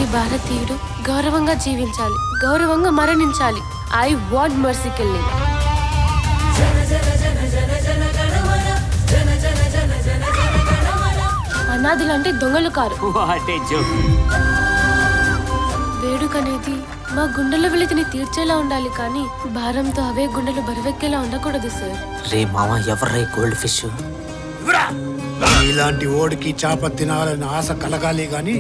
ప్రతి భారతీయుడు గౌరవంగా జీవించాలి, గౌరవంగా మరణించాలి. I want mercy killing. అనాథులంటే దొంగలు కారు. వేడుకనేది మా గుండెల వెలితిని తీర్చేలా ఉండాలి, కానీ భారంతో అవే గుండెలు బరువెక్కేలా ఉండకూడదు సార్. రే మామ, ఎవర్రే గోల్డ్ ఫిష్? ఇలాంటి ఓడికి చేప తినాలని ఆశ కలగాలి గాని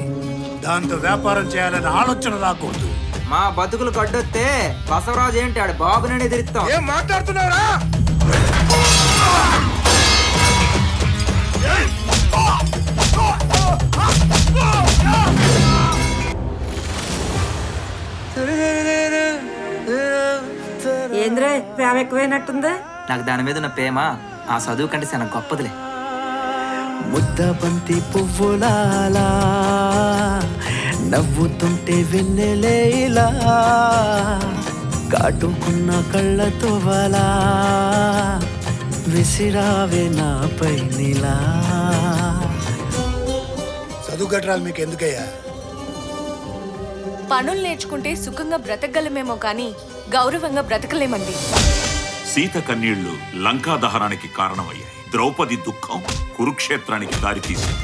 దాంతో వ్యాపారం చేయాలని ఆలోచన రాకూడదు. మా బతుకులు కడ్డొస్తే బసవరాజు ఏంటి ఆడు బాబునే ఎదిరిస్తాం. ఏం మాట్లాడుతున్నారా? ఏంద్రే ప్రేమ ఎక్కువైనట్టుంది. నాకు దాని మీద ఉన్న ప్రేమ ఆ చదువు కంటే చాలా గొప్పదిలే. ముద్ద బంతి పువ్వులాలా నవ్వుతుంటే వెన్నెలేలా కాటుకున్న కళ్ళతో వలా విసిరావే నాపై నీలా. చదువు గట్రాలు మీకు ఎందుకయ్యా? పనులు నేర్చుకుంటే సుఖంగా బ్రతకగలమేమో కానీ గౌరవంగా బ్రతకలేమండి. సీత కన్నీళ్లు లంకా దహనానికి కారణమయ్యాయి. ద్రౌపది దుఃఖం కురుక్షేత్రానికి దారితీసింది.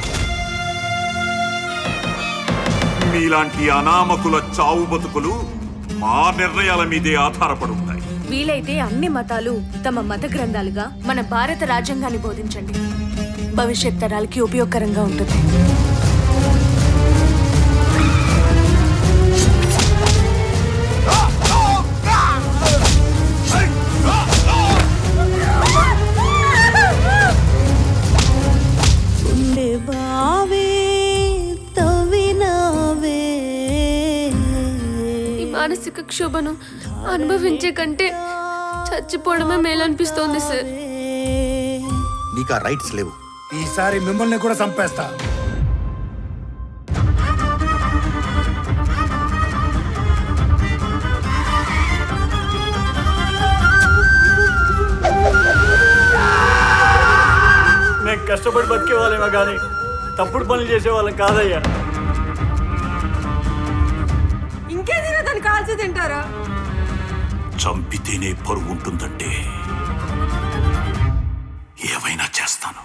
మీలాంటి అనామకుల చావు బతుకులు మా నిర్ణయాల మీదే ఆధారపడి ఉంటాయి. వీలైతే అన్ని మతాలు తమ మత గ్రంథాలుగా మన భారత రాజ్యాంగాన్ని బోధించండి. భవిష్యత్ తరాలకి ఉపయోగకరంగా ఉంటుంది. మానసిక క్షోభను అనుభవించే కంటే చచ్చిపోవడమే మేలనిపిస్తోంది సార్. నీకు ఆ రైట్స్ లేవు. ఈసారి మిమ్మల్ని కూడా చంపేస్తా. మేము కష్టపడి బతికే వాళ్ళేమో కానీ తప్పుడు పనులు చేసేవాళ్ళం కాదయ్యా. ఇంకేదైనా దాన్ని కాల్చి తింటారా? చంపితేనే పరువు ఉంటుందంటే ఏవైనా చేస్తాను.